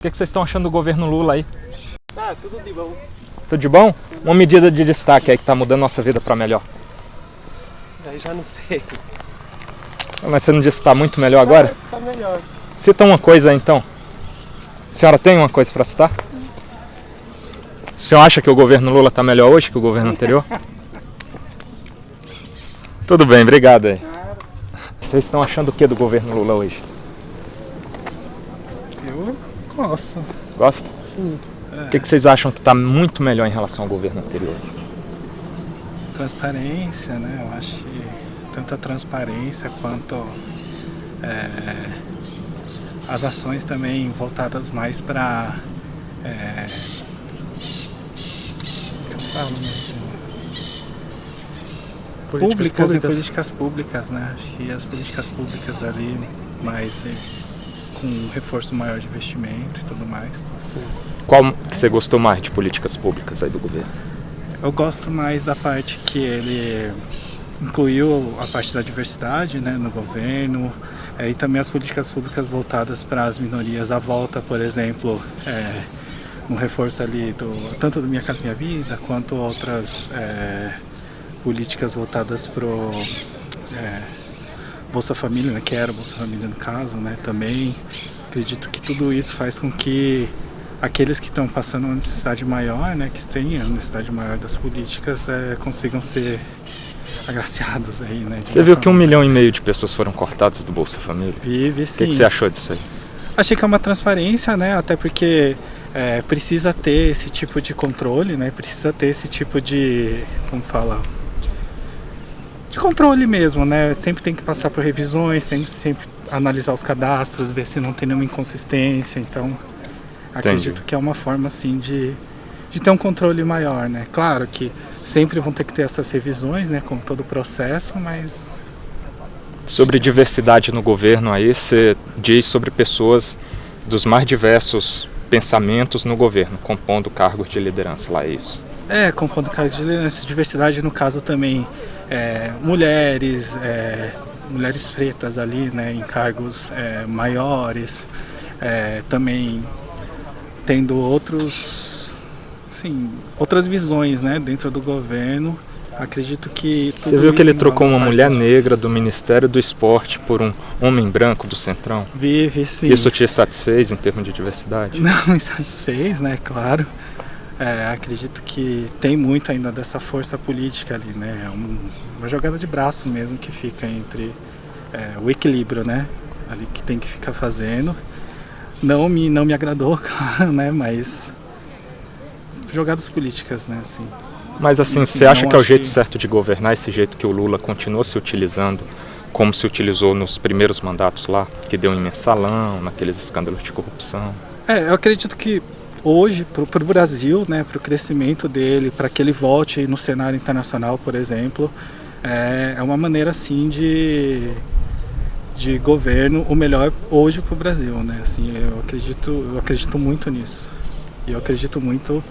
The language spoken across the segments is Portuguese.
O que vocês estão achando do governo Lula aí? Ah, tudo de bom. Tudo de bom? Uma medida de destaque aí que tá mudando nossa vida para melhor. Aí já não sei. Mas você não disse que tá muito melhor agora? Tá melhor. Cita uma coisa aí, então. A senhora tem uma coisa para citar? O senhor acha que o governo Lula tá melhor hoje que o governo anterior? Tudo bem, obrigado aí. Vocês estão achando o que do governo Lula hoje? Eu gosto. Gosta? Sim. O que vocês acham que tá muito melhor em relação ao governo anterior? Transparência, né? Eu acho que tanto a transparência quanto as ações também voltadas mais para políticas públicas, né? Acho que as políticas públicas ali mais com um reforço maior de investimento e tudo mais. Sim. Qual que você gostou mais de políticas públicas aí do governo? Eu gosto mais da parte que ele incluiu a parte da diversidade, né, no governo, e também as políticas públicas voltadas para as minorias, a volta, por exemplo, no reforço ali tanto do Minha Casa Minha Vida, quanto outras políticas voltadas para o Bolsa Família, né, que era o Bolsa Família no caso, né, também. Acredito que tudo isso faz com que aqueles que estão passando uma necessidade maior, né, que têm a necessidade maior das políticas, consigam ser agraciados aí, né. Você viu que 1,5 milhão de pessoas foram cortadas do Bolsa Família? Vive, sim. O que você achou disso aí? Achei que é uma transparência, né, até porque precisa ter esse tipo de controle, né, precisa ter esse tipo de, como fala, de controle mesmo, né, sempre tem que passar por revisões, tem que sempre analisar os cadastros, ver se não tem nenhuma inconsistência, então acredito que é uma forma assim de ter um controle maior, né, claro que sempre vão ter que ter essas revisões, né, como todo o processo, mas... Sobre diversidade no governo aí, você diz sobre pessoas dos mais diversos pensamentos no governo, compondo cargos de liderança lá, é isso? Compondo cargos de liderança, diversidade no caso também, mulheres pretas ali, né, em cargos maiores, também tendo outras visões, né, dentro do governo. Acredito que tudo. Você viu que ele isso trocou uma mulher parte negra do Ministério do Esporte por um homem branco do Centrão? Vive, sim. Isso te satisfez em termos de diversidade? Não me satisfez, né, claro. Acredito que tem muito ainda dessa força política ali, né, uma jogada de braço mesmo que fica entre o equilíbrio, né, ali que tem que ficar fazendo. Não me agradou, claro, né, mas jogadas políticas, né, assim. Mas assim, você acha que é o jeito certo de governar, esse jeito que o Lula continua se utilizando, como se utilizou nos primeiros mandatos lá, que deu em mensalão, naqueles escândalos de corrupção? Eu acredito que hoje, para o Brasil, né, para o crescimento dele, para que ele volte no cenário internacional, por exemplo, é uma maneira assim de governo o melhor hoje para o Brasil, né? Assim, eu acredito muito nisso. E eu acredito muito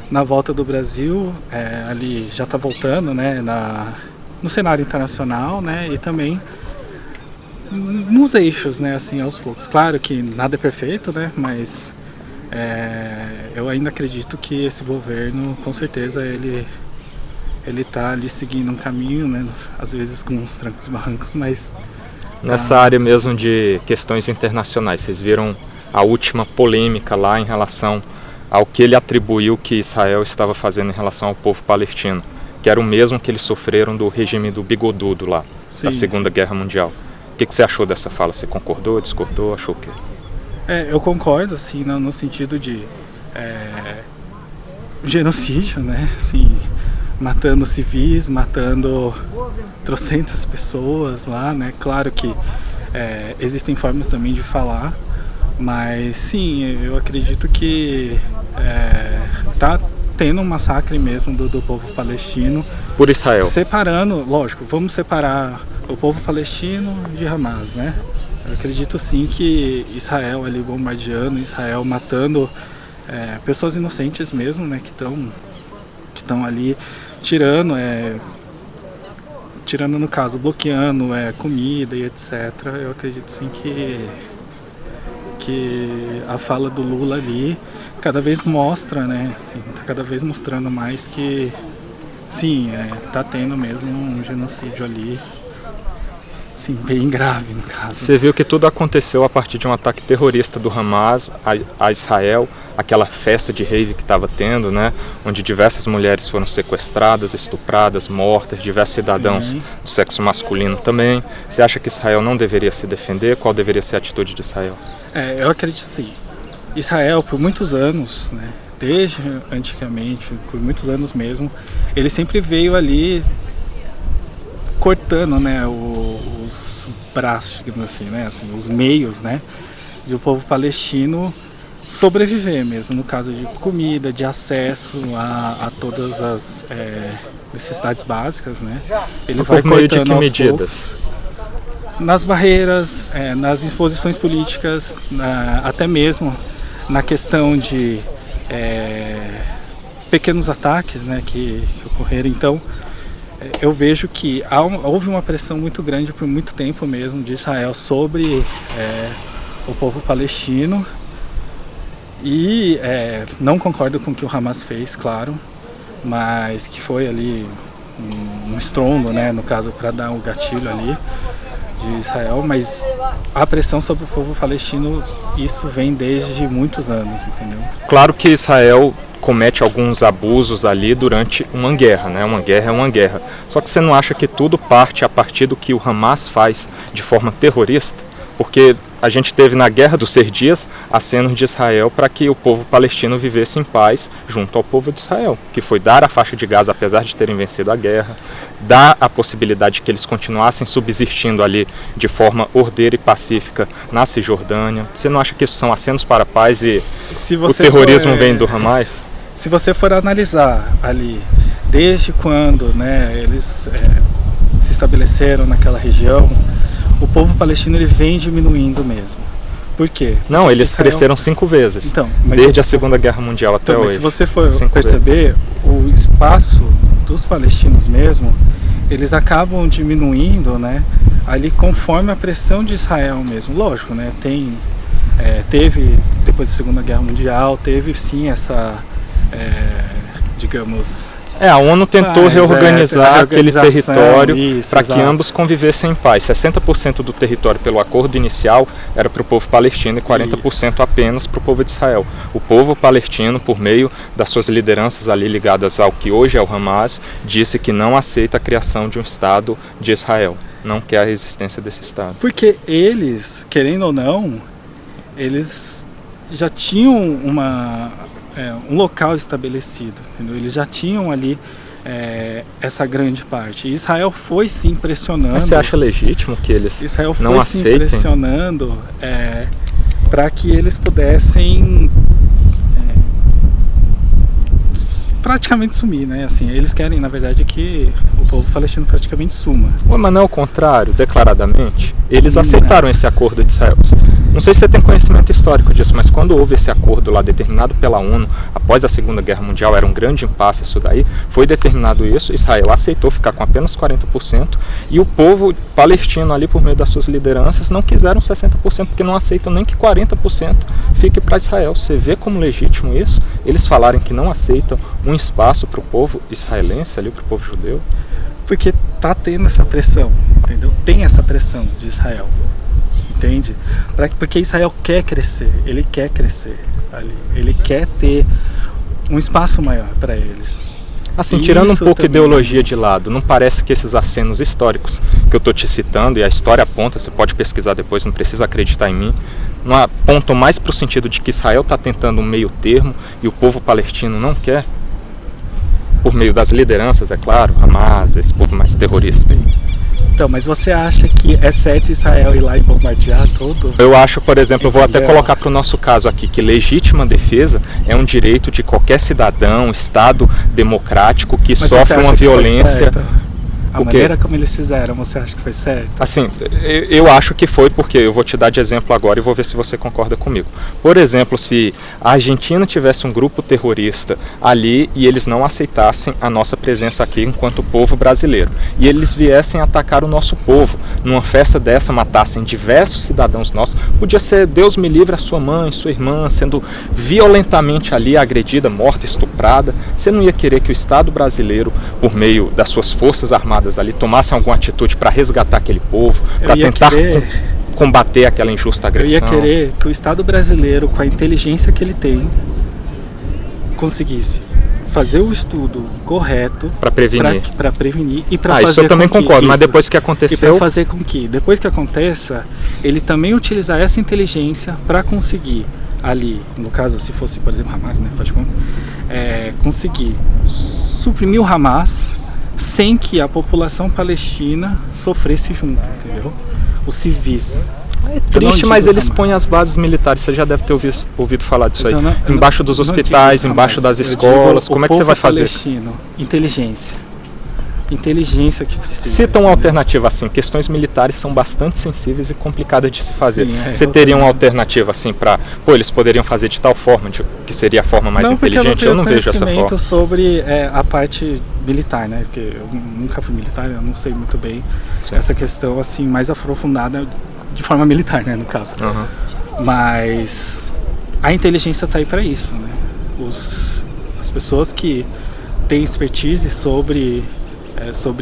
na volta do Brasil, ali já está voltando, né, no cenário internacional, né, e também nos eixos, né, assim, aos poucos. Claro que nada é perfeito, né, mas eu ainda acredito que esse governo, com certeza, ele está ali seguindo um caminho, né, às vezes com uns trancos e barrancos, mas... Nessa área mesmo de questões internacionais, vocês viram a última polêmica lá em relação ao que ele atribuiu que Israel estava fazendo em relação ao povo palestino, que era o mesmo que eles sofreram do regime do Bigodudo lá, da Segunda Guerra Mundial. O que você achou dessa fala? Você concordou, discordou, achou o quê? Eu concordo, assim, no sentido de genocídio, né, assim, matando civis, matando trocentas pessoas lá, né, claro que existem formas também de falar, mas sim, eu acredito que tá tendo um massacre mesmo do povo palestino. Por Israel. Separando, lógico, vamos separar o povo palestino de Hamas, né? Eu acredito sim que Israel ali bombardeando, Israel matando pessoas inocentes mesmo, né? Que estão ali tirando, no caso, bloqueando comida e etc. Eu acredito sim que a fala do Lula ali cada vez mostra, né, assim, tá cada vez mostrando mais que sim, tá tendo mesmo um genocídio ali, sim, bem grave no caso. Você viu que tudo aconteceu a partir de um ataque terrorista do Hamas a Israel, aquela festa de rave que estava tendo, né, onde diversas mulheres foram sequestradas, estupradas, mortas, diversos cidadãos Sim. do sexo masculino também. Você acha que Israel não deveria se defender? Qual deveria ser a atitude de Israel? Eu acredito sim. Israel, por muitos anos, né, desde antigamente, por muitos anos mesmo, ele sempre veio ali cortando, né, os braços, digamos assim, né, assim, os meios, né, de o povo palestino sobreviver mesmo, no caso de comida, de acesso a todas as necessidades básicas, né. Ele vai Por meio de cortando que aos medidas? nas barreiras, nas imposições políticas, até mesmo na questão de pequenos ataques, né, que ocorreram. Então, eu vejo que houve uma pressão muito grande por muito tempo mesmo de Israel sobre o povo palestino e não concordo com o que o Hamas fez, claro, mas que foi ali um estrondo, né, no caso, para dar o gatilho ali de Israel, mas a pressão sobre o povo palestino, isso vem desde muitos anos, entendeu? Claro que Israel comete alguns abusos ali durante uma guerra, né? Uma guerra é uma guerra. Só que você não acha que tudo parte a partir do que o Hamas faz de forma terrorista? Porque a gente teve na Guerra dos 6 Dias acenos de Israel para que o povo palestino vivesse em paz junto ao povo de Israel, que foi dar a faixa de Gaza, apesar de terem vencido a guerra, dar a possibilidade de que eles continuassem subsistindo ali de forma ordeira e pacífica na Cisjordânia. Você não acha que isso são acenos para a paz e o terrorismo vem do Hamas? Se você for analisar ali, desde quando, né, eles se estabeleceram naquela região, o povo palestino ele vem diminuindo mesmo. Por quê? Não, porque eles Israel cresceram 5 vezes, então, desde a Segunda Guerra Mundial até mas hoje. se você for 5 perceber, vezes. o espaço dos palestinos mesmo, eles acabam diminuindo, né, ali conforme a pressão de Israel mesmo. Lógico, né, teve, depois da Segunda Guerra Mundial, teve sim essa, digamos... A ONU tentou reorganizar aquele território para que exato. ambos convivessem em paz. 60% do território pelo acordo inicial era para o povo palestino e 40% apenas para o povo de Israel. O povo palestino, por meio das suas lideranças ali ligadas ao que hoje é o Hamas, disse que não aceita a criação de um Estado de Israel. Não quer a existência desse Estado. Porque eles, querendo ou não, eles já tinham um local estabelecido, entendeu? Eles já tinham ali essa grande parte. E Israel foi se impressionando. Mas você acha legítimo que eles Israel foi não aceitem? Se impressionando para que eles pudessem praticamente sumir, né? Assim, eles querem, na verdade, que o povo palestino praticamente suma. Mas não é o contrário, declaradamente. Eles aceitaram esse acordo de Israel. Não sei se você tem conhecimento histórico disso, mas quando houve esse acordo lá determinado pela ONU, após a Segunda Guerra Mundial, era um grande impasse isso daí, foi determinado isso, Israel aceitou ficar com apenas 40%, e o povo palestino ali, por meio das suas lideranças, não quiseram 60%, porque não aceitam nem que 40% fique para Israel. Você vê como legítimo isso? Eles falarem que não aceitam um espaço para o povo israelense, ali para o povo judeu? Porque tá tendo essa pressão, entendeu? Tem essa pressão de Israel. Entende? Porque Israel quer crescer, ele quer crescer ali, ele quer ter um espaço maior para eles. Assim, tirando um pouco a ideologia de lado, não parece que esses acenos históricos que eu estou te citando, e a história aponta, você pode pesquisar depois, não precisa acreditar em mim, não apontam mais para o sentido de que Israel está tentando um meio termo e o povo palestino não quer? Por meio das lideranças, é claro, Hamas, esse povo mais terrorista aí. Então, mas você acha que é certo Israel ir lá e bombardear todo? Eu acho, por exemplo, eu vou até colocar para o nosso caso aqui, que legítima defesa é um direito de qualquer cidadão, Estado democrático que sofre uma violência. A maneira como eles fizeram, você acha que foi certo? Assim, eu acho que foi, porque eu vou te dar de exemplo agora e vou ver se você concorda comigo. Por exemplo, se a Argentina tivesse um grupo terrorista ali e eles não aceitassem a nossa presença aqui enquanto povo brasileiro, e eles viessem atacar o nosso povo, numa festa dessa matassem diversos cidadãos nossos, podia ser, Deus me livre, a sua mãe, sua irmã sendo violentamente ali agredida, morta, estuprada. Você não ia querer que o Estado brasileiro, por meio das suas forças armadas ali, tomassem alguma atitude para resgatar aquele povo, para tentar combater aquela injusta agressão? Eu ia querer que o Estado brasileiro, com a inteligência que ele tem, conseguisse fazer o estudo correto para prevenir. Para prevenir e para fazer. Isso eu também concordo, mas depois que aconteceu. E para fazer com que, depois que aconteça, ele também utilizar essa inteligência para conseguir ali, no caso, se fosse, por exemplo, Hamas, né, faz de conta, conseguir suprimir o Hamas sem que a população palestina sofresse junto, entendeu? Os civis. É triste, mas eles põem as bases militares. Você já deve ter ouvido falar disso aí. Embaixo dos hospitais, embaixo das escolas. Como é que você vai fazer? Inteligência. Inteligência que precisa. Cita uma alternativa assim. Questões militares são bastante sensíveis e complicadas de se fazer. Sim, você teria uma alternativa assim para, eles poderiam fazer de tal forma, que seria a forma mais inteligente? Eu não vejo essa forma. Sobre a parte militar, né? Porque eu nunca fui militar, eu não sei muito bem. Sim. Essa questão assim mais aprofundada de forma militar, né, no caso. Uhum. Mas a inteligência está aí para isso, né? As pessoas que têm expertise sobre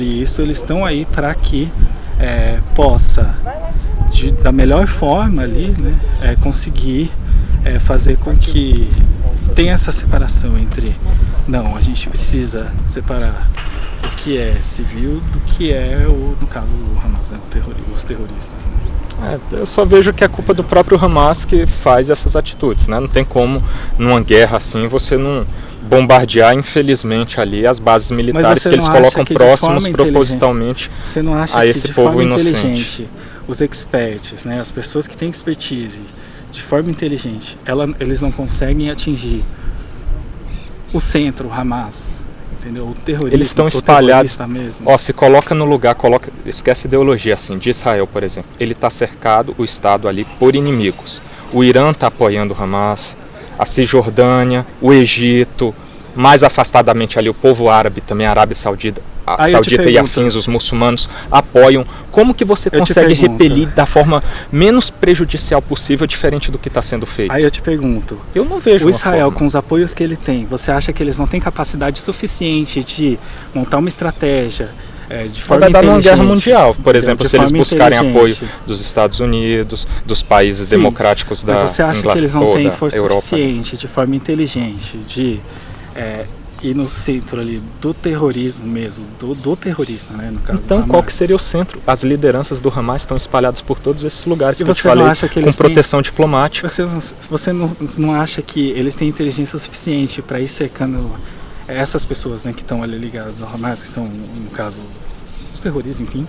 isso, eles estão aí para que possa, da melhor forma ali, né, conseguir fazer com que tenha essa separação entre, não, a gente precisa separar o que é civil do que é, no caso, o Hamas, né, os terroristas. Né? Eu só vejo que é culpa do próprio Hamas que faz essas atitudes, né? Não tem como, numa guerra assim, você não bombardear, infelizmente, ali as bases militares que eles colocam próximos propositalmente a esse povo inocente. Os experts, né, as pessoas que têm expertise, de forma inteligente, eles não conseguem atingir o centro, o Hamas, entendeu? O terrorismo. Eles estão espalhados. Se coloca no lugar, esquece a ideologia assim, de Israel, por exemplo. Ele está cercado, o Estado ali, por inimigos. O Irã está apoiando o Hamas, a Cisjordânia, o Egito, mais afastadamente ali o povo árabe, também a Arábia Saudita, e afins, os muçulmanos apoiam. Como que você consegue repelir da forma menos prejudicial possível, diferente do que está sendo feito? Aí eu te pergunto, eu não vejo o Israel, com os apoios que ele tem, você acha que eles não têm capacidade suficiente de montar uma estratégia de forma vai dar numa guerra mundial, por exemplo, se eles buscarem apoio dos Estados Unidos, dos países democráticos da Inglaterra, mas você acha que eles não têm força suficiente, de forma inteligente, de ir no centro ali do terrorismo mesmo, do terrorista, né, no caso. Então, qual que seria o centro? As lideranças do Hamas estão espalhadas por todos esses lugares que eu te falei, com proteção diplomática. Você não acha que eles têm inteligência suficiente para ir cercando essas pessoas, né, que estão ali ligadas ao Hamas, que são, no caso, os terroristas, enfim?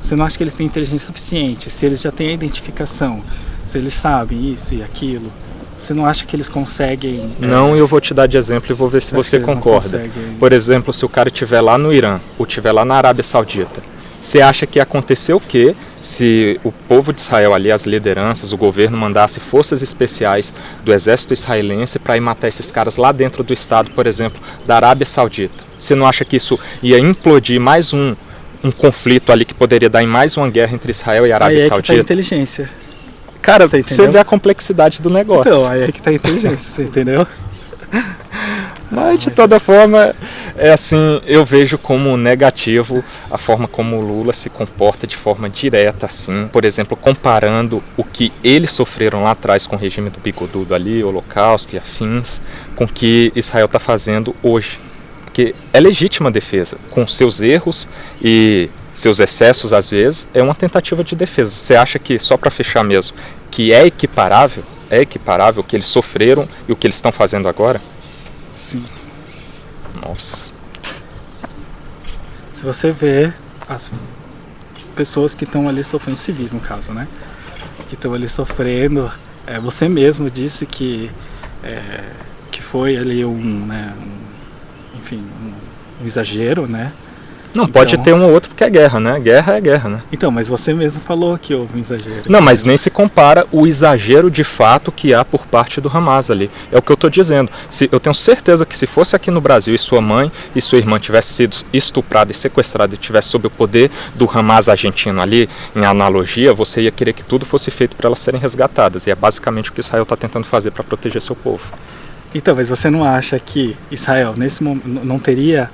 Você não acha que eles têm inteligência suficiente? Se eles já têm a identificação, se eles sabem isso e aquilo, você não acha que eles conseguem... Não, eu vou te dar de exemplo e vou ver se você concorda. Por exemplo, se o cara estiver lá no Irã, ou estiver lá na Arábia Saudita, você acha que aconteceu o quê se o povo de Israel ali, as lideranças, o governo mandasse forças especiais do exército israelense para ir matar esses caras lá dentro do estado, por exemplo, da Arábia Saudita? Você não acha que isso ia implodir mais um conflito ali que poderia dar em mais uma guerra entre Israel e a Arábia Saudita? Aí é que tá a inteligência. Cara, você vê a complexidade do negócio. Então, aí é que tá a inteligência, você entendeu? Mas de toda forma, eu vejo como negativo a forma como o Lula se comporta de forma direta, assim, por exemplo, comparando o que eles sofreram lá atrás com o regime do Bigodudo ali, o Holocausto e afins, com o que Israel está fazendo hoje. Porque é legítima a defesa, com seus erros e seus excessos às vezes, é uma tentativa de defesa. Você acha que, só para fechar mesmo, que é equiparável o que eles sofreram e o que eles estão fazendo agora? Sim. Nossa. Se você vê as pessoas que estão ali sofrendo, civis no caso, né? Que estão ali sofrendo, você mesmo disse que foi ali um exagero, né? Não, pode ter um ou outro porque é guerra, né? Guerra é guerra, né? Então, mas você mesmo falou que houve um exagero. Não, mas nem se compara o exagero de fato que há por parte do Hamas ali. É o que eu estou dizendo. Eu tenho certeza que se fosse aqui no Brasil e sua mãe e sua irmã tivessem sido estupradas e sequestradas e tivesse sob o poder do Hamas argentino ali, em analogia, você ia querer que tudo fosse feito para elas serem resgatadas. E é basicamente o que Israel está tentando fazer para proteger seu povo. Então, mas você não acha que Israel, nesse momento, não teria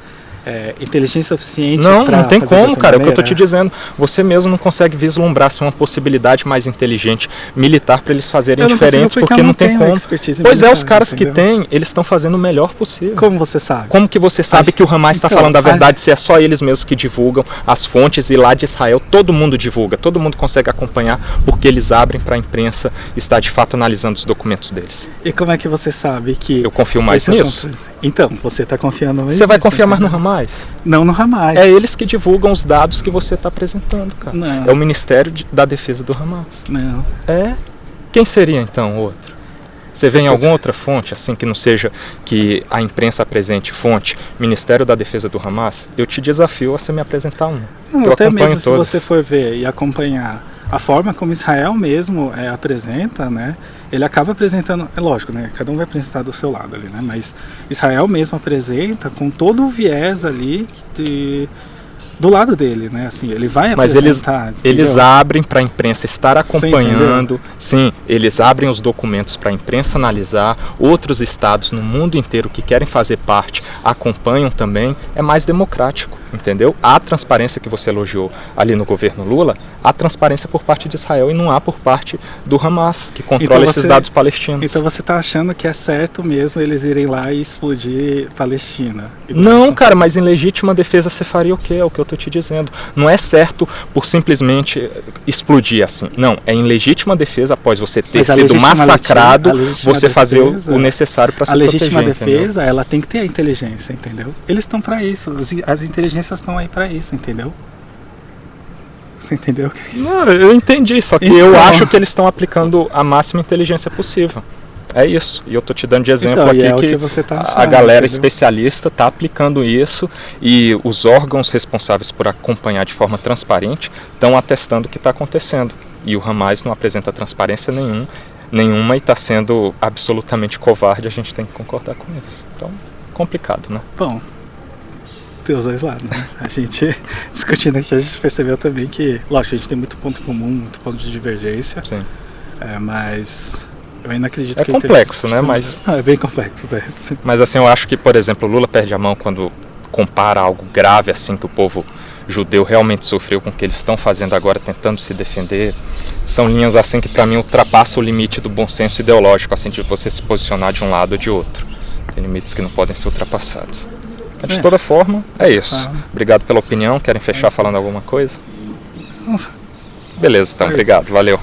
inteligência suficiente? Não tem como, cara, é o que eu tô te te dizendo. Você mesmo não consegue vislumbrar se uma possibilidade mais inteligente militar para eles fazerem diferentes, porque não tem como. Pois é, os caras que têm, eles estão fazendo o melhor possível. Como você sabe? Como que você sabe que o Hamas está falando a verdade se é só eles mesmos que divulgam as fontes e lá de Israel todo mundo divulga, todo mundo consegue acompanhar porque eles abrem para a imprensa estar de fato analisando os documentos deles. E como é que você sabe que... Eu confio mais nisso? Então, você está confiando mais Você vai confiar mais no Hamas? Não no Hamas. É eles que divulgam os dados que você está apresentando, cara. Não. É o Ministério da Defesa do Hamas. Não. É? Quem seria então o outro? Você vê em alguma outra fonte, assim, que não seja que a imprensa apresente fonte, Ministério da Defesa do Hamas? Eu te desafio a você me apresentar um. Não, até mesmo se você for ver e acompanhar a forma como Israel mesmo apresenta, né? Ele acaba apresentando, é lógico, né? Cada um vai apresentar do seu lado ali, né? Mas Israel mesmo apresenta com todo o viés ali do lado dele, né? Assim, ele vai apresentar. Mas eles abrem para a imprensa estar acompanhando. Sim, eles abrem os documentos para a imprensa analisar. Outros estados no mundo inteiro que querem fazer parte acompanham também. É mais democrático, entendeu? Há transparência que você elogiou ali no governo Lula, há transparência por parte de Israel e não há por parte do Hamas, que controla esses dados palestinos. Então você está achando que é certo mesmo eles irem lá e explodir Palestina? Não, cara, mas em legítima defesa você faria o quê? É o que eu estou te dizendo. Não é certo por simplesmente explodir assim. Não, é em legítima defesa após você ter sido massacrado, você fazer o necessário para se proteger. A legítima defesa, ela tem que ter a inteligência, entendeu? Eles estão para isso, as inteligências estão aí para isso, entendeu? Você entendeu? Não, eu entendi, só que então, eu acho que eles estão aplicando a máxima inteligência possível. É isso, e eu tô te dando de exemplo então, aqui que você tá achando, a galera entendeu? especialista está aplicando isso e os órgãos responsáveis por acompanhar de forma transparente estão atestando o que está acontecendo. E o Hamas não apresenta transparência nenhuma e está sendo absolutamente covarde, a gente tem que concordar com isso. Então, complicado, né? Bom, tem os dois lados, né? A gente, discutindo aqui, a gente percebeu também que, lógico, a gente tem muito ponto comum, muito ponto de divergência. Sim. Mas... eu ainda acredito que complexo, né? Mas é bem complexo, né? Mas assim, eu acho que, por exemplo, o Lula perde a mão quando compara algo grave assim que o povo judeu realmente sofreu com o que eles estão fazendo agora, tentando se defender. São linhas assim que para mim ultrapassam o limite do bom senso ideológico, assim, de você se posicionar de um lado ou de outro. Tem limites que não podem ser ultrapassados. Mas de toda forma, é isso. Obrigado pela opinião. Querem fechar falando alguma coisa? Beleza, então, obrigado, valeu.